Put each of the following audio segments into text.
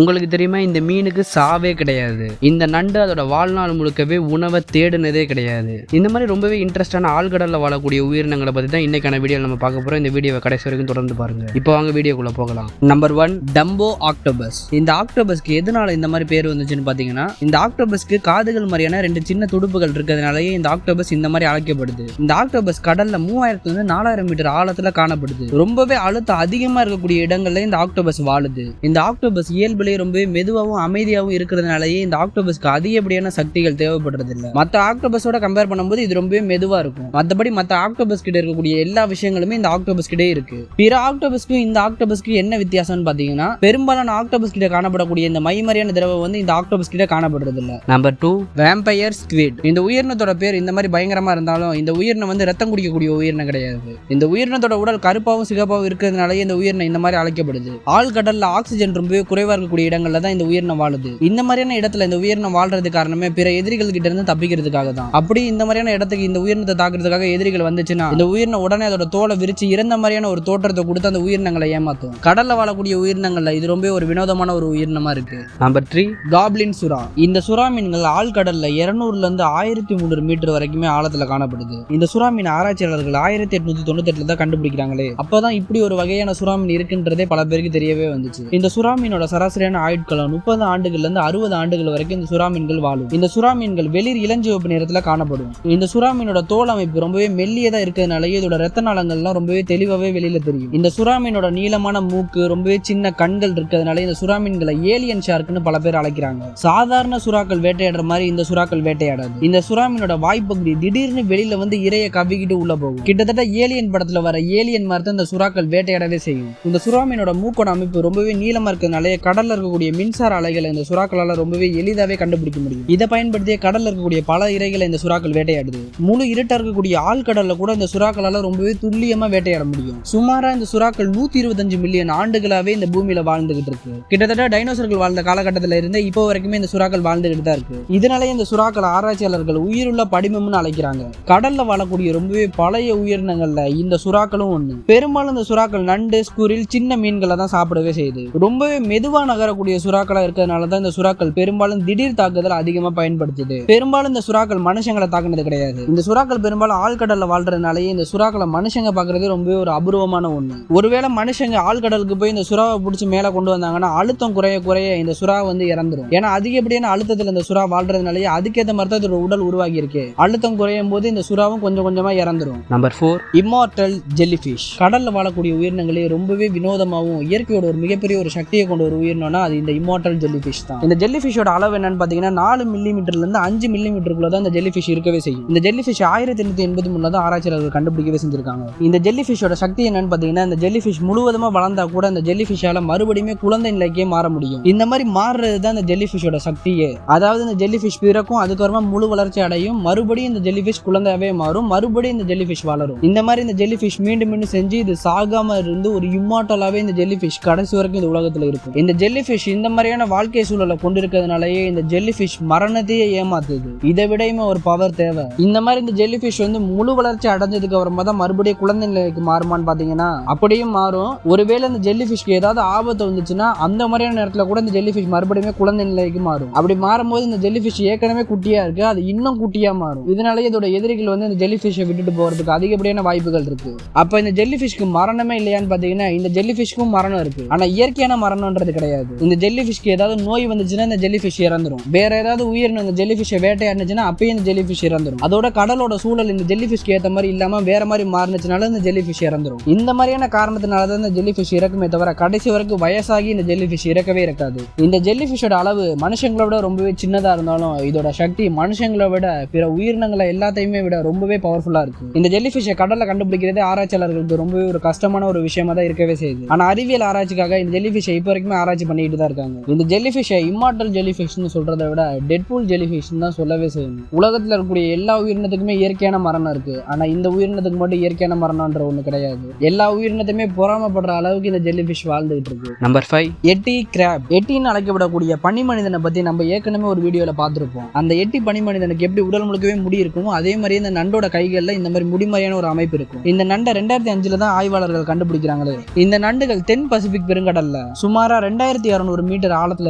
உங்களுக்கு தெரியுமா, இந்த மீனுக்கு சாவே கிடையாது. இந்த நண்டு அதோட வாழ்நாள் முழுக்கவே உணவை தேடுனதே கிடையாது. இந்த மாதிரி ரொம்பவே இன்ட்ரெஸ்டான ஆழ்கடல்ல வாழக்கூடிய உயிரினங்களை பத்தி தான் இன்னைக்கான வீடியோ நம்ம பார்க்க போறோம். இந்த வீடியோவை கடைசி வரைக்கும் தொடர்ந்து பாருங்க. இப்போ வாங்க வீடியோக்குள்ள போகலாம். Number 1, Dumbo octopus. இந்த ஆக்டோபஸ்க்கு எதனால இந்த மாதிரி பேர் வந்துச்சுன்னு பாத்தீங்கன்னா, இந்த ஆக்டோபஸ்க்கு காதுகள் மாதிரியான 2 சின்ன துடுப்புகள் இருக்கிறதுனாலயே இந்த ஆக்டோபஸ் இந்த மாதிரி அழைக்கப்படுது. இந்த ஆக்டோபஸ் கடல்ல 3000 to 4000 மீட்டர் ஆழத்துல காணப்படுது. ரொம்பவே அழுத்தம் அதிகமா இருக்கக்கூடிய இடங்கள்ல இந்த ஆக்டோபஸ் வாழுது. இந்த ஆக்டோபஸ் இயல்புலேயே ரொம்பவே மெதுவாகவும் அமைதியாகவும் இருக்கிறதுனாலயே இந்த ஆக்டோபஸ்க்கு அதிகப்படியான சக்திகள் தேவைப்படுறது இல்லை. மற்ற ஆக்டோபஸோட கம்பேர் பண்ணும்போது இது ரொம்பவே மெதுவா இருக்கும். மற்றபடி மற்ற ஆக்டோபஸ் கிட்ட இருக்கக்கூடிய எல்லா விஷயங்களுமே இந்த ஆக்டோபஸ் கிட்டே இருக்கு. பிற ஆக்டோபஸ்க்கு இந்த ஆக்டோபஸ்க்கு என்ன வித்தியாசம்னு பாத்தீங்கன்னா, பெரும்பாலான ஆக்டோபஸ் கிட்ட காணப்படக்கூடிய இந்த மைமரியான திரவம் வந்து இந்த ஆக்டோபஸ் கிட்ட காணப்படுறது இல்ல. Number 2, vampire squid. இந்த உயிரினத்தோட பேர் இந்த மாதிரி பயங்கரமா இருந்தாலும் இந்த உயிரினம் வந்து ரத்தம் குடிக்கக்கூடிய உயிரினம் கிடையாது. இந்த உயிரினத்தோட உடல் கருப்பாவும் சிகப்பாவும் இருக்கிறதுனாலே இந்த உயிரினம் இந்த மாதிரி அழைக்கப்படுது. ஆழ்கடல்ல ஆக்சிஜன் ரொம்பவே குறைவா இருக்கக்கூடிய இடங்கள்ல தான் இந்த உயிரினம் வாழுது. இந்த மாதிரியான இடத்துல இந்த உயிரினம் வாழ்றது காரணமே பிற எதிரிகள் கிட்ட இருந்து தப்பிக்கிறதுக்காக தான். அப்படி இந்த மாதிரியான இடத்துக்கு இந்த உயிரினத்தை தாக்குறதுக்காக எதிரிகள் வந்துச்சுன்னா இந்த உயிரினம் உடனே அதோட தோலை விரிச்சு இறந்த மாதிரியான ஒரு தோற்றத்தை கொடுத்து அந்த உயிரினங்களை ஏமாத்தும். கடல்ல வாழக்கூடிய உயிரினங்கள்ல இது ரொம்ப ஒரு வினோதமான ஒரு உயிரினமா இருக்கு. நம்பர் 3, காப்ளின் சுறா. இந்த சுறா மீன்கள் ஆழ்கடல்ல 200 to 1300 மீட்டர் வரைக்குமே ஆழத்துல காணப்படுது. இந்த சுறா மீன் ஆராய்ச்சியாளர்கள் 1898 தான் கண்டுபிடிக்கிறாங்களே. அப்பதான் இப்படி ஒரு வகையான சுறா மீன் இருக்குன்றதே பல பேருக்கு தெரியவே வந்துச்சு. இந்த சுறா மீனோட சராசரியான ஆயுட்காலம் 30 ஆண்டுகள்ல இருந்து 60 ஆண்டுகள் வரைக்கும் இந்த சுறா மீன்கள் வாழும். இந்த சுறா மீன்கள் வெளிர் இளஞ்சிவப்பு நிறத்துல காணப்படும். இந்த சுறா மீனோட தோல் அமைப்பு ரொம்பவே மெல்லியதா இருக்கிறதுனால இதோட ரத்த நாளங்கள்லாம் ரொம்பவே தெளிவாவே வெளியில தெரியும். இந்த சுறா மீனோட நீளமான மூக்கு, ரொம்பவே சின்ன கண்கள் இருக்கிறதுனால இந்த சுறா மீன்களை ஏலியன் ஷார்க்னு பல பேர் அழைக்கிறாங்க. சாதாரண சுறாக்கள் வேட்டையாடுற மாதிரி இந்த சுறாக்கள் வேட்டையாடாது. இந்த சுறா மீனோட வாய்ப்பகுதி திடீர்னு வெளியில வந்து இரையை கவ்விக்கிட்டு உள்ள போகும். கிட்டத்தட்ட ஏலியன் படத்துல வர ஏலியன் மாதிரி இந்த சுறாக்கள் வேட்டையாடவே செய்யும். இந்த சுறா மீனோட மூக்கோட அமைப்பு ரொம்பவே நீளமா இருக்கிறதுனால கடல்ல இருக்கக்கூடிய மின்சார அலைகளை இந்த சுறாக்களால ரொம்பவே எளிதாவே கண்டுபிடிக்க முடியும். இதை பயன்படுத்திய கடல்ல இருக்கக்கூடிய பல இரைகளை இந்த சுறாக்கள் வேட்டையாடுது. முழு இருட்டா இருக்கக்கூடிய ஆழ்கடல்ல கூட இந்த சுறாக்களால ரொம்பவே துல்லியமா வேட்டையாட முடியும். சுமாரா இந்த சுறாக்கள் 125 மில்லியன் ஆண்டுகளாவே இந்த பூமியில வாழ்ந்துகிட்டு இருக்கு. கிட்டத்தட்ட டைனோசர்கள் வாழ்ந்த காலகட்டத்தில இருந்து இப்போ வரைக்குமே இந்த சுறாக்கள் வாழ்ந்துகிட்டு தான் இருக்கு. இதனாலே இந்த சுறாக்கள் ஆராய்ச்சியாளர்கள் உயிருள்ள படிமம்னு அழைக்கிறாங்க. கடல்ல வாழக்கூடிய ரொம்பவே பழைய உயிரினங்கள்ல இந்த சுறாக்களும் ஒண்ணு. பெரும்பாலும் இந்த சுறாக்கள் நண்டு, ஸ்குரில், சின்ன மீன்களை தான் சாப்பிடவே செய்யுது. ரொம்பவே மெதுவா நகரக்கூடிய சுறாக்களா இருக்கிறதுனால தான் இந்த சுறாக்கள் பெரும்பாலும் திடீர் தாக்குதல் அதிகமா பயன்படுத்துது. பெரும்பாலும் இந்த சுறாக்கள் மனுஷங்களை தாக்குனது கிடையாது. இந்த சுறாக்கள் பெரும்பாலும் ஆழ்கடல்ல வாழ்றதுனாலயே இந்த சுறாக்களை மனுஷங்க பாக்குறது ரொம்பவே ஒரு அபூர்வமான ஒண்ணு. ஒருவேளை மனுஷங்க ஆழ்கடலுக்கு போய் இந்த சுறாவை பிடிச்சி மேல கொண்டு வந்தாங்கன்னா அழுத்தம் குறைய குறைய இந்த சுறா வந்து இறந்துடும். ஏன்னா அதிகப்படியான அழுத்தத்துல இந்த சுறா வாழ்றதுனாலயே அதுக்கேற்ற மாதிரி தான் இதோட உடல் உருவாகி இருக்கு. அழுத்தம் குறையும் போது இந்த சுறாவும் கொஞ்சம் கொஞ்சமா இறந்துடும். Number 4, immortal jellyfish. கடல்ல வாழக்கூடிய உயிரினங்களே ரொம்பவே வினோதமாகவும் இயற்கையோட ஒரு மிகப்பெரிய ஒரு சக்தியை கொண்ட ஒரு உயிரினம்னா அது இந்த இம்மார்டல் ஜெல்லிஃபிஷ் தான். இந்த ஜெல்லிஃபிஷோட அளவு என்னன்னு பாத்தீங்கன்னா 4 மில்லிமீட்டர்ல இருந்து 5 மில்லிமீட்டருக்குள்ள தான் இந்த ஜெல்லிஃபிஷ் இருக்கவே செய்யும். இந்த ஜெல்லிஃபிஷ் 1883 தான் ஆராய்ச்சியாளர்கள் கண்டுபிடிக்கவே செஞ்சிருக்காங்க. இந்த ஜெல்லிஃபிஷோட சக்தி என்னன்னு பாத்தீங்கன்னா, இந்த ஜெல்லிஃபிஷ் முழுவதுமா வளர்ந்தா கூட இந்த ஜெல்லிஃபிஷால மறுபடியும் குழந்தை நிலைக்கே மாற முடியும். இந்த மாதிரி மாறுறது தான் இந்த ஜெல்லிஃபிஷோட சக்தியே. அதாவது இந்த ஜெல்லிஃபிஷ் பிறக்கும், அதுக்கப்புறமா முழு வளர்ச்சி அடையும், மறுபடியும் இந்த ஜெல்லிஃபிஷ் குழந்தையாவே மாறும், மறுபடியும் இந்த ஜெல்லிஃபிஷ் வளரும். இந்த மாதிரி இந்த ஜெல்லிஃபிஷ் மீண்டும் மீண்டும் செஞ்சு இது சாகாம இருந்து ஒரு இம்மார்டலாவே இந்த ஜெல்லிஃபிஷ் கடைசி வரைக்கும் இந்த உலகத்துல இருக்கும். இந்த ஜெல்லிஃபிஷ் இந்த மாதிரியான வாழ்க்கை சூழலை கொண்டிருக்கிறதுனாலயே இந்த ஜெல்லிஃபிஷ் மரணத்தையே ஏமாத்துது. இதை விடையுமே ஒரு பவர் தேவை. இந்த மாதிரி இந்த ஜெல்லிஃபிஷ் வந்து முழு வளர்ச்சி அடைஞ்சதுக்கு அப்புறமா தான் மறுபடியும் குழந்தை நிலைக்கு மாறுமான்னு பாத்தீங்கன்னா அப்படியும் மாறும். ஒருவேளை இந்த ஜெல்லிஃபிஷ்க்கு ஏதாவது ஆபத்து வந்துச்சுன்னா அந்த மாதிரியான நேரத்துல கூட இந்த ஜெல்லிஃபிஷ் மறுபடியும் குழந்தை நிலைக்கு மாறும். அப்படி மாறும்போது இந்த ஜெல்லிஃபிஷ் ஏற்கனவே குட்டியா இருக்கு, அது இன்னும் குட்டியா மாறும். இதனாலேயே இதோட எதிரிகள் வந்து இந்த ஜெல்லிஃபிஷை விட்டுட்டு போறதுக்கு அதிகப்படியான வாய்ப்புகள் இருக்கு. அப்ப இந்த ஜெல்லிஃபிஷ்க்கு மரணமே இல்லையான்னு பாத்தீங்கன்னா இந்த ஜெல்லிஃபிஷ்க்கும் மரணம் இருக்கு. ஆனா இயற்கையான மரணம்ன்றது கிடையாது. இந்த ஜெல்லிஃபிஷ்க்கு ஏதாவது நோய் வந்துச்சுன்னா இந்த ஜெல்லிஃபிஷ் இறந்துரும். வேற ஏதாவது உயிரினம் இந்த ஜெல்லிஃபிஷை வேட்டையாடுச்சுன்னா அப்பயே இந்த ஜெல்லிஃபிஷ் இறந்துரும். அதோட கடலோட சூழல் இந்த ஜெல்லிஃபிஷ்க்கு ஏற்ற மாதிரி இல்லாம வேற மாதிரி மாறினுச்சுனால இந்த ஜெல்லிஃபிஷ் இறந்துரும். இந்த மாதிரியான காரணத்தினால தான் இந்த ஜெல்லிஃபிஷ் இறக்குமே தவிர கடைசி வரைக்கும் வயசாகி இந்த ஜெல்லிஃபிஷ் இறக்கவே இருக்காது. இந்த ஜெல்லிஃபிஷோட அளவு மனுஷங்களை விட ரொம்பவே சின்னதா இருந்தாலும் இதோட சக்தி மனுஷங்களை விட பிற உயிரினங்களை எல்லாத்தையுமே விட ரொம்பவே பவர்ஃபுல்லா இருக்கு. இந்த ஜெல்லிஃபிஷை கடல்ல கண்டுபிடிக்கிறதே ஆராய்ச்சியாளர்களுக்கு ரொம்பவே ஒரு கஷ்டமான ஒரு விஷயமா தான் இருக்கவே செய்யுது. ஆனா அறிவியல் ஆராய்ச்சிக்காக இந்த ஜெல்லிஃபிஷை இப்போ வரைக்குமே ஆராய்ச்சி பண்ணிட்டு தான் இருக்காங்க. இந்த ஜெல்லிஃபிஷை இம்மார்டல் ஜெல்லிஃபிஷ்னு சொல்றதை விட டெட்பூல் ஜெல்லிஃபிஷ் தான் சொல்லவே செய்யணும். உலகத்துல இருக்கக்கூடிய எல்லா உயிரினத்துக்குமே இயற்கையான மரணம் இருக்கு. ஆனா இந்த உயிரினத்துக்கு மட்டும் இயற்கையான மரணம்ன்ற ஒண்ணு கிடையாது. எல்லா உயிரினத்தையுமே பொறாமப்படுற அளவுக்கு இந்த ஜெல்லிஃபிஷ் வாழ்ந்துகிட்டு இருக்கு. நம்பர் 5, எட்டி கிராப். எட்டின்னு அழைக்கப்படக்கூடிய பனி மனிதனை பத்தி நம்ம ஏற்கனவே ஒரு வீடியோல பார்த்திருப்போம். அந்த எட்டி பனி மனிதனுக்கு எப்படி உடல் முழுக்கவே முடி இருக்குமோ அதே மாதிரி இந்த நண்டோட கைகள்ல இந்த மாதிரி முடிமறையான ஒரு அமைப்பு இருக்கும். இந்த நண்டை 2005 தான் ஆய்வாளர்கள் கண்டுபிடிக்கிறாங்களே. இந்த நண்டுகள் தென் பசிபிக் பெருங்கடல்ல சுமாரா 2000 1600 மீட்டர் ஆழத்துல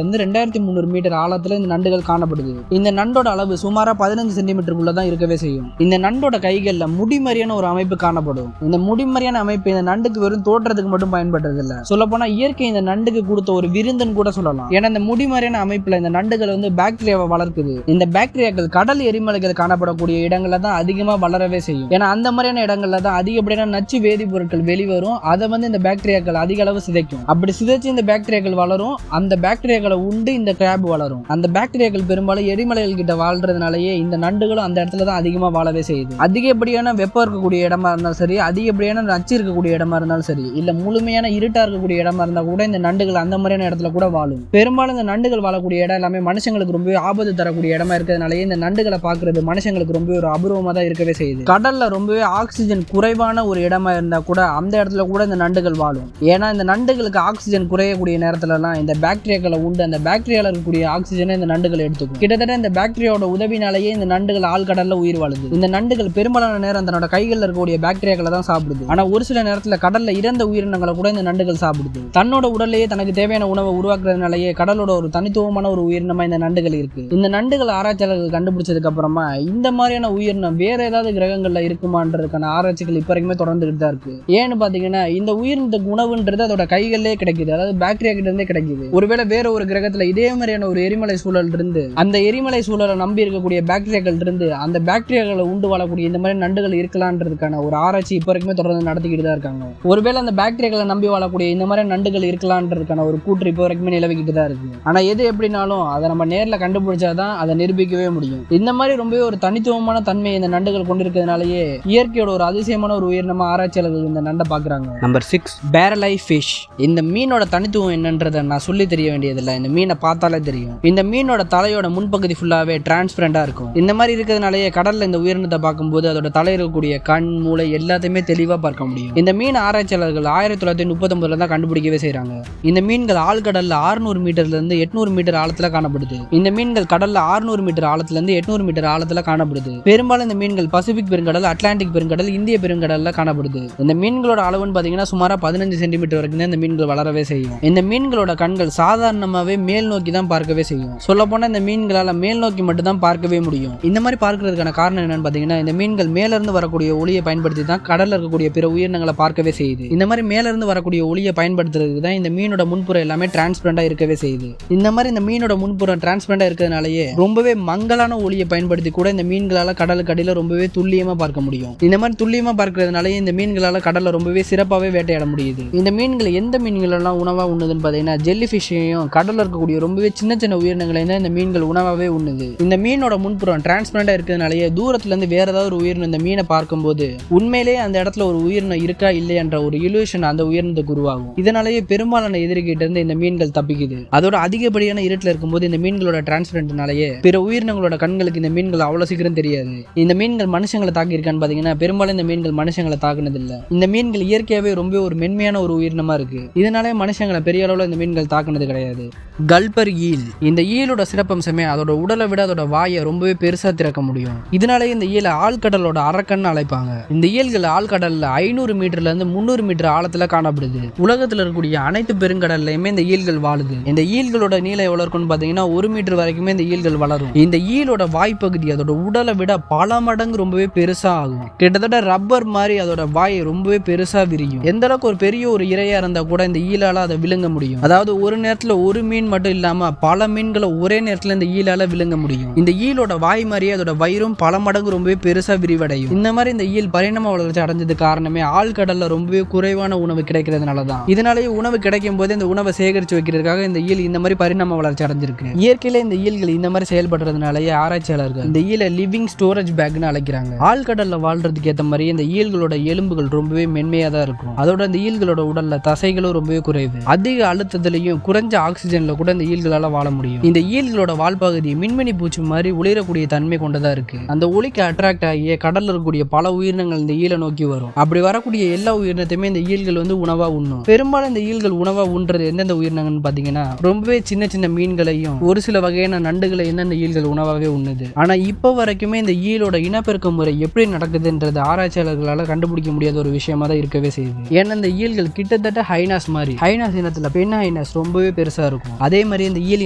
இருந்து 2300 மீட்டர் ஆழத்துல இந்த நண்டுகள் காணப்படுது. இந்த நண்டோட அளவு சுமாரா 15 சென்டிமீட்டருக்குள்ள தான் இருக்கவே செய்யும். இந்த நண்டோட கைகள்ல முடிமறியான ஒரு அமைப்பு காணப்படும். இந்த முடிமறியான அமைப்பு இந்த நண்டுக்கு வெறும் தோற்றத்துக்கு மட்டும் பயன்படுறது இல்ல, சொல்ல போனா இயற்கை இந்த நண்டுக்கு கொடுத்த ஒரு விருந்துன்னு கூட சொல்லலாம். ஏன்னா இந்த முடிமறியான அமைப்புல இந்த நண்டுகள் வந்து பாக்டீரியாவை வளர்க்குது. இந்த பாக்டீரியாக்கள் கடல் எரிமலைகள் காணப்படக்கூடிய இடங்கள்ல தான் அதிகமா வளரவே செய்யும். ஏன்னா அந்த மாதிரியான இடங்கள்ல தான் அதிகப்படியான நச்சு வேதிப்பொருட்கள் வெளிவரும். அதை வந்து இந்த பாக்டீரியாக்கள் அதிக அளவு சிதைக்கும். அப்படி சிதைச்சு இந்த பாக்டீரியாக்கள் வளரும். அந்த பாக்டீரியாக்களை உண்டு இந்த கிராப் வளரும். அந்த பாக்டீரியாக்கள் பெரும்பாலும் எரிமலைகள் கிட்ட வாழ்றதுனாலயே இந்த நண்டுகளும் அந்த இடத்துல தான் அதிகமா வாழவே செய்யுது. அதிகப்படியான வெப்பம் இருக்கக்கூடிய இடமா இருந்தாலும் சரி, அதிகப்படியான நச்சு இருக்கக்கூடிய இடமா இருந்தாலும் சரி, இல்ல முழுமையான இருட்டா இருக்கக்கூடிய இடமா இருந்தா கூட இந்த நண்டுகள் அந்த மாதிரியான இடத்துல கூட வாழும். பெரும்பாலும் இந்த நண்டுகள் வாழக்கூடிய இடம் எல்லாமே மனுஷங்களுக்கு ரொம்பவே ஆபத்து தரக்கூடிய இடமா இருக்கிறதுனாலயே இந்த நண்டுகளை பாக்குறது மனுஷங்களுக்கு ரொம்ப ஒரு அபூர்வமா தான் இருக்கவே செய்யுது. கடல்ல ரொம்பவே ஆக்சிஜன் குறைவான ஒரு இடமா இருந்தா கூட அந்த இடத்துல கூட இந்த நண்டுகள் வாழும். ஏன்னா இந்த நண்டுகளுக்கு ஆக்சிஜன் குறையக்கூடிய நேரத்துல எல்லாம் இந்த பாக்டீரியாக்களை உண்டு அந்த பாக்டீரியால இருக்கக்கூடிய ஆக்சிஜனை இந்த நண்டுகள் எடுத்துக்கும். கிட்டத்தட்ட இந்த பாக்டீரியாவோட உதவினாலேயே இந்த நண்டுகள் ஆழ்கடல்ல உயிர் வாழுது. இந்த நண்டுகள் பெரும்பாலான நேரம் தன்னோட கைகளில் இருக்கக்கூடிய பாக்டீரியாக்களை தான் சாப்பிடுது. ஆனா ஒரு சில நேரத்துல கடல்ல இறந்த உயிரினங்களை கூட இந்த நண்டுகள் சாப்பிடுது. தன்னோட உடல்லையே தனக்கு தேவையான உணவை உருவாக்குறதுனாலேயே கடலோட ஒரு தனித்துவமான ஒரு உயிரினமா இந்த நண்டுகள் இருக்கு. இந்த நண்டுகள் ஆராய்ச்சியாளர்கள் கண்டுபிடிச்சதுக்கு அப்புறமா இந்த மாதிரியான உயிரினம் வேற ஏதாவது கிரகங்கள்ல இருக்குமான்றதுக்கான ஆராய்ச்சிகள் இப்ப வரைக்குமே தொடர்ந்துட்டு தான் இருக்கு. ஏன்னு பாத்தீங்கன்னா இந்த உயிரினத்துக்கு உணவுன்றது அதோட கைகளிலே கிடைக்குது, அதாவது பாக்டீரியா கிட்ட இருந்தே கிடைக்குது. ஒருவேளை வேற ஒரு கிரகத்துல இதே மாதிரியான ஒரு எரிமலை சூழல் இருந்து அந்த எரிமலை சூழலை நம்பி இருக்கக்கூடிய பாக்டீரியாக்கள் இருந்து அந்த பாக்டீரியாக்களை உண்டு வாழக்கூடிய இந்த மாதிரி நண்டுகள் இருக்கலான்றதுக்கான ஒரு ஆராய்ச்சி இப்ப வரைக்குமே தொடர்ந்து நடத்திக்கிட்டு தான் இருக்காங்க. ஒருவேளை அந்த பாக்டீரியாக்களை நம்பி வாழக்கூடிய இந்த மாதிரி நண்டுகள் இருக்கலான்றதுக்கான ஒரு கூற்று இப்ப வரைக்குமே நிலவிக்கிட்டு தான் இருக்கு. ஆனா எது எப்படினாலும் அதை நம்ம நேர்ல கண்டுபிடிச்சாதான் அதை நிரூபிக்கவே முடியும். இந்த மாதிரி ரொம்பவே ஒரு தனித்துவமான தன்மை இந்த நண்டுகள் கொண்டிருக்கிறதுனாலயே இயற்கையோட ஒரு அதிசயமான ஒரு உயிரினமா ஆராய்ச்சியாளர்கள் இந்த நண்டை பாக்குறாங்க. நம்பர் 6 பேரல் ஐ ஃபிஷ். இந்த மீனோட தனித்துவம் என்னன்றதை நான் சொல்லி தெரிய வேண்டியதில்லை, இந்த மீனை பார்த்தாலே தெரியும். இந்த மீனோட தலையோட முன்பகுதி ஃபுல்லாவே டிரான்ஸ்பரண்டா இருக்கும். இந்த மாதிரி இருக்கிறதுனாலயே கடல்ல இந்த உயிரினத்தை பார்க்கும்போது அதோட தலையில் இருக்கக்கூடிய கண் மூளை எல்லாத்தையுமே தெளிவா பார்க்க முடியும். இந்த மீன் ஆராய்ச்சியாளர்கள் 1939 தான் கண்டுபிடிக்கவே செய்யறாங்க. இந்த மீன்கள் ஆழ்கடல்ல 600 மீட்டர்ல இருந்து 800 மீட்டர் ஆழத்துல காணப்படுது. இந்த மீன்கள் கடல்ல 600 மீட்டர் ஆழத்துல இருந்து 800 மீட்டர் ஆழத்துல காணப்படுது. பெரும்பாலும் இந்த மீன்கள் பசிபிக் பெருங்கடல், அட்லாண்டிக் பெருங்கடல், இந்திய பெருங்கடல்ல காணப்படுது. இந்த மீன்களோட அளவுன்னு பாத்தீங்கன்னா சுமாரா 15 சென்டிமீட்டர் வரைக்கும் தான் இந்த மீன்கள் வளரவே செய்யும். இந்த மீன்களோட கண்கள் சாதாரணமாவே மேல் நோக்கி தான் பார்க்கவே செய்யும். சொல்ல போனா இந்த மீன்களால மேல் நோக்கி மட்டும் தான் பார்க்கவே முடியும். இந்த மாதிரி பார்க்கிறதுக்கான காரணம் என்னன்னு பாத்தீங்கன்னா இந்த மீன்கள் மேல இருந்து வரக்கூடிய ஒளியை பயன்படுத்தி தான் கடல்ல இருக்கக்கூடிய பிற உயிரினங்களை பார்க்கவே செய்யுது. இந்த மாதிரி மேல இருந்து வரக்கூடிய ஒளியை பயன்படுத்துறதுக்கு தான் இந்த மீனோட முன்புறம் எல்லாமே டிரான்ஸ்பரண்டா இருக்கவே செய்யுது. இந்த மாதிரி இந்த மீனோட முன்புறம் டிரான்ஸ்பரண்டா இருக்கிறதுனாலயே ரொம்பவே மங்கலான ஒளியை பயன்படுத்தி கூட இந்த மீன்களால கடலுக்கு அடியில ரொம்பவே துல்லியமா பார்க்க முடியும். இந்த மாதிரி துல்லியமா பார்க்கறதுனாலயே இந்த மீன்களால கடல்ல ரொம்பவே சிறப்பாவே வேட்டையாட முடியுது. இந்த மீன்கள் எந்த மீன்கள் எல்லாம் உணவா உண்ணுதுன்னு பாத்தீங்கன்னா ஜெல்லி ஃபிஷ்ஷையும் கடல்ல இருக்கக்கூடிய ரொம்பவே சின்ன சின்ன உயிரினங்களையும் தான் இந்த மீன்கள் உணவாவே உண்ணுது. இந்த மீனோட முன்புறம் டிரான்ஸ்பரண்டா இருக்கிறதுனாலயே தூரத்துல இருந்து வேற ஏதாவது ஒரு உயிரினம் இந்த மீனை பார்க்கும்போது உண்மையிலேயே அந்த இடத்துல ஒரு உயிரினம் இருக்கா இல்லையன்ற ஒரு இலூஷன் அந்த உயிரினத்துக்கு உருவாகும். இதனாலேயே பெரும்பாலான எதிரிகிட்ட இருந்து இந்த மீன்கள் தப்பிக்குது. அதோட அதிகப்படியான இருட்டுல இருக்கும்போது இந்த மீன்களோட டிரான்ஸ்பரண்ட்னாலேயே பிற உயிரினங்களோட கண்களுக்கு இந்த மீன்கள் அவ்வளவு சீக்கிரம் தெரியாது. இந்த மீன்கள் மனுஷங்களை தாக்கி இருக்கான்னு பாத்தீங்கன்னா பெரும்பாலும் இந்த மீன்கள் மனுஷங்களை தாக்குனது இல்ல. இந்த மீன்கள் இயற்கையாவே ரொம்ப ஒரு மென்மையான ஒரு உயிரினமா இருக்கு. இதனாலே மனுஷங்களை பெரிய அளவுல இந்த மீன்கள் தாக்குனது கிடையாது. கல்பர் ஈல். இந்த ஈலோட சிறப்பம்சமே அதோட உடலை விட அதோட வாயை ரொம்பவே பெருசா திறக்க முடியும். இதனாலே இந்த ஈலை ஆழ்கடலோட அரக்கன்னு அழைப்பாங்க. இந்த ஈல்கள் ஆழ்கடல்ல 500 மீட்டர்ல இருந்து 300 மீட்டர் ஆழத்துல காணப்படுது. உலகத்துல இருக்கக்கூடிய அனைத்து பெருங்கடல்லையுமே இந்த ஈல்கள் வாழுது. இந்த ஈல்களோட நீளம் எவ்வளவு இருக்குன்னு பாத்தீங்கன்னா 1 மீட்டர் வரைக்குமே இந்த ஈல்கள் வளரும். இந்த ஈலோட வாய்ப்பகுதி அதோட உடலை விட பல மடங்கு ரொம்பவே பெருசா ஆகும். கிட்டத்தட்ட ரப்பர் மாதிரி அதோட வாயை ரொம்பவே பெருசா விரியும். எந்த அளவுக்கு ஒரு பெரிய ஒரு இரையா இருந்தா கூட இந்த ஈலால அதை விழுங்க முடியும். அதாவது ஒரு நேரத்துல ஒரு மீன் மட்டும் இல்லாம பல மீன்களை ஒரே நேரத்துல இந்த ஈலால விழுங்க முடியும். இந்த ஈலோட வாய் மாதிரியே அதோட வயிறும் பல மடங்கு ரொம்பவே பெருசா விரிவடையும். இந்த மாதிரி இந்த ஈல் பரிணாம வளர்ச்சி அடைஞ்சது காரணமே ஆழ்கடல்ல ரொம்பவே குறைவான உணவு கிடைக்கிறதுனாலதான். இதனாலேயே உணவு கிடைக்கும் போது இந்த உணவை சேகரிச்சு வைக்கிறதுக்காக இந்த ஈல் இந்த மாதிரி பரிணாம வளர்ச்சி அடைஞ்சிருக்கு. இயற்கையில இந்த ஈல்கள் இந்த மாதிரி செயல்படுறதுனாலேயே ஆராய்ச்சியாளர்கள் இந்த ஈலை லிவிங் ஸ்டோரேஜ் பேக்னு அழைக்கிறாங்க. ஆழ்கடல்ல வாழ்றதுக்கு ஏற்ற மாதிரி இந்த ஈல்களோட எலும்புகள் ரொம்பவே மென்மையா தான் இருக்கும். அதோட இந்த ஈல்களோட உடல்ல தசைகளும் ரொம்பவே குறைவு. அதிக அழுத்தத்திலையும் குறைஞ்ச ஆக்சிஜன்ல கூட இந்த ஈல்களால வாழ முடியும். இந்த ஈல்களோட வால்பகுதி மின்மினி பூச்சி மாதிரி ஒளிரக்கூடிய தன்மை கொண்டதா இருக்கு. அந்த ஒளிக்கு அட்ராக்ட் ஆகிய கடல்ல இருக்கக்கூடிய பல உயிரினங்கள் இந்த ஈலை நோக்கி வரும். அப்படி வரக்கூடிய எல்லா உயிரினத்தையுமே இந்த ஈல்கள் வந்து உணவா உண்ணும். பெரும்பாலும் இந்த ஈல்கள் உணவா உண்றது எந்தெந்த உயிரினங்கள்னு பாத்தீங்கன்னா ரொம்பவே சின்ன சின்ன மீன்களையும் ஒரு சில வகையான நண்டுகளை இந்த ஈல்கள் உணவாவே உண்ணுது. ஆனா இப்ப வரைக்குமே இந்த ஈலோட இனப்பெருக்க முறை எப்படி நடக்குதுன்றது ஆராய்ச்சியாளர்களால கண்டுபிடிக்க முடியாத ஒரு விஷயமா தான் இருக்கவே செய்யுது. ஏன்னா இந்த ஈல்கள் கிட்டத்தட்ட ஹைனாஸ் மாதிரி, ஹைனாஸ் இனத்துல பெண் ஹைனாஸ் திக்னஸ் ரொம்பவே பெருசா இருக்கும். அதே மாதிரி இந்த ஈல்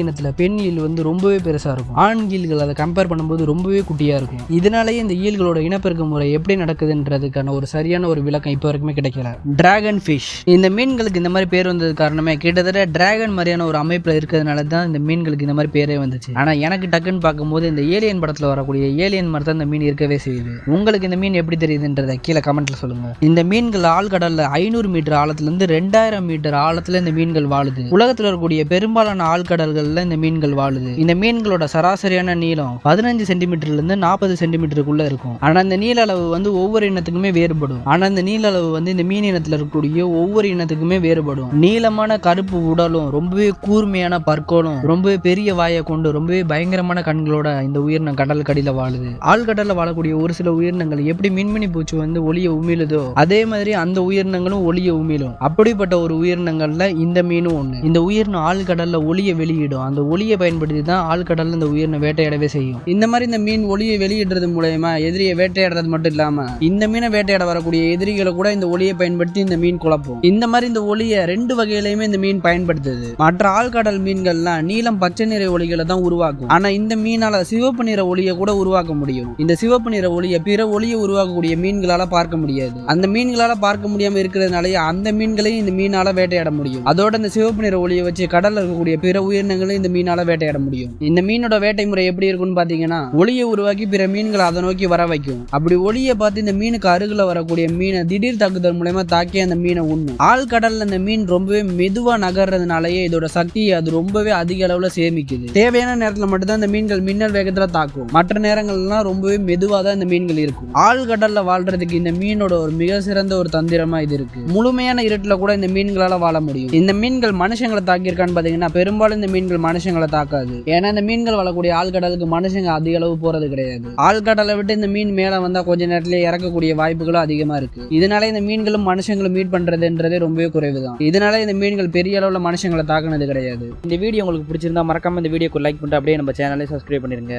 இனத்துல பெண் ஈல் வந்து ரொம்பவே பெருசா இருக்கும். ஆண் ஈல்கள் அதை கம்பேர் பண்ணும்போது ரொம்பவே குட்டியா இருக்கும். இதனாலேயே இந்த ஈல்களோட இனப்பெருக்க முறை எப்படி நடக்குதுன்றதுக்கான ஒரு சரியான ஒரு விளக்கம் இப்போ வரைக்குமே கிடைக்கல. Dragon fish. இந்த மீன்களுக்கு இந்த மாதிரி பேர் வந்தது காரணமே கிட்டத்தட்ட டிராகன் மாதிரியான ஒரு அமைப்புல இருக்கிறதுனால தான் இந்த மீன்களுக்கு இந்த மாதிரி பேரே வந்துச்சு. ஆனா எனக்கு டக்குன்னு பார்க்கும்போது இந்த ஏலியன் படத்துல வரக்கூடிய ஏலியன் மாதிரி தான் இந்த மீன் இருக்கவே செய்யுது. உங்களுக்கு இந்த மீன் எப்படி தெரியுதுன்றத கீழே கமெண்ட்ல சொல்லுங்க. இந்த மீன்கள் ஆழ்கடல்ல 500 மீட்டர் ஆழத்துல இருந்து 2000 மீட்டர் ஆழத்துல இந்த மீன்கள் வாழுது. உலகத்துல இருக்கக்கூடிய பெரும்பாலான ஆழ்கடல்கள்ல இந்த மீன்கள் வாழுது. இந்த மீன்களோட சராசரியான நீளம் 15 சென்டிமீட்டர்ல இருந்து 40 சென்டிமீட்டருக்குள்ள இருக்கும். ஆனா இந்த நீள அளவு வந்து ஒவ்வொரு இனத்துக்குமே வேறுபடும். இந்த மீன் இனத்துல இருக்கக்கூடிய ஒவ்வொரு இனத்துக்குமே வேறுபடும். நீளமான கருப்பு உடலும் ரொம்பவே கூர்மையான பற்களும் ரொம்பவே பெரிய வாயை கொண்டு ரொம்பவே பயங்கரமான கண்களோட இந்த உயிரினம் கடல் கடியில வாழுது. ஆழ்கடல்ல வாழக்கூடிய ஒரு சில உயிரினங்கள் எப்படி மின்மினி பூச்சி வந்து ஒளிய உமிழுதோ அதே மாதிரி அந்த உயிரினங்களும் ஒளிய உமிழும். அப்படிப்பட்ட ஒரு உயிரினங்கள்ல இந்த மீனும் ஒண்ணு. இந்த உயிரினம் ஆழ்கடல்ல ஒளியை வெளியிடும். அந்த ஒளியை பயன்படுத்தி தான் ஆழ்கடல்ல இந்த உயிரினம் வேட்டையாடவே செய்யும். இந்த மாதிரி இந்த மீன் ஒளியை வெளியிடுறது மூலமா எதிரியை வேட்டையாடுறது மட்டும் இல்லாம இந்த மீனை வேட்டையாட வரக்கூடிய எதிரிகளை கூட இந்த ஒளியை பயன்படுத்தி இந்த மீன் குழப்பும். இந்த மாதிரி இந்த ஒளியை 2 வகையிலுமே இந்த மீன் பயன்படுத்துது. மற்ற ஆழ்கடல் மீன்கள்லாம் நீலம் பச்சை நிற ஒளிகளை தான் உருவாக்கும். ஆனா இந்த மீனால சிவப்பு நிற ஒளியை கூட உருவாக்க முடியும். இந்த சிவப்பு நிற ஒளியை பிற ஒளியை உருவாக்கக்கூடிய மீன்களால பார்க்க முடியாது. அந்த மீன்களால பார்க்க முடியாம இருக்கிறதுனாலே அந்த மீன்களையும் இந்த மீனால வேட்டையாட முடியும். அதோட இந்த சிவப்பு நிற ஒளியை வச்சு கடல்ல இருக்கக்கூடிய பிற உயிரினங்களையும் இந்த மீனால வேட்டையாட முடியும். இந்த மீனோட வேட்டை முறை எப்படி இருக்கும்னு பாத்தீங்கன்னா ஒளியை உருவாக்கி பிற மீன்களை அதை நோக்கி வர வைக்கும். அப்படி ஒளியை பார்த்து இந்த மீனுக்கு அருகில வரக்கூடிய மீனை திடீர் தாக்குதல் மூலமா தாக்கி அந்த மீனை உண்ணும். ஆழ்கடல்ல இந்த மீன் ரொம்பவே மெதுவா நகர்றதுனாலயே இதோட சக்தியை அது ரொம்பவே அதிக அளவுல சேமிக்குது. தேவையான நேரத்துல மட்டும்தான் இந்த மீன்கள் மின்னல் வேகத்துல தாக்கும். மற்ற நேரங்கள்லாம் ரொம்பவே மெதுவா தான் இந்த மீன்கள் இருக்கும். ஆழ்கடல்ல வாழ்றதுக்கு இந்த மீனோட ஒரு மிக சிறந்த ஒரு தந்திரமா இது இருக்கு. முழுமையான இருட்டுல கூட இந்த மீன்களால வாழ முடியும். இந்த மீன்கள் மனுஷங்களை தாக்கியிருக்கான்னு பாத்தீங்கன்னா பெரும்பாலும் இந்த மீன்கள் மனுஷங்களை தாக்காது. ஏன்னா இந்த மீன்கள் வாழக்கூடிய ஆழ்கடலுக்கு மனுஷங்க அதிக அளவு போறது கிடையாது. ஆழ்கடலை விட்டு இந்த மீன் மேல வந்தா கொஞ்ச நேரத்திலேயே இறக்கக்கூடிய வாய்ப்புகளும் அதிகமா இருக்கு. இதனால இந்த மீன்களும் மனுஷங்களும் மீட் பண்றதுன்றதே ரொம்பவே குறைவுதான். இதனால இந்த மீன்கள் பெரிய அளவுல மனுஷங்களை தாக்குனது கிடையாது. இந்த வீடியோ உங்களுக்கு பிடிச்சிருந்தா மறக்காம இந்த வீடியோக்கு லைக் பண்ணிட்டு அப்படியே நம்ம சேனலை சப்ஸ்கிரைப் பண்ணிருங்க.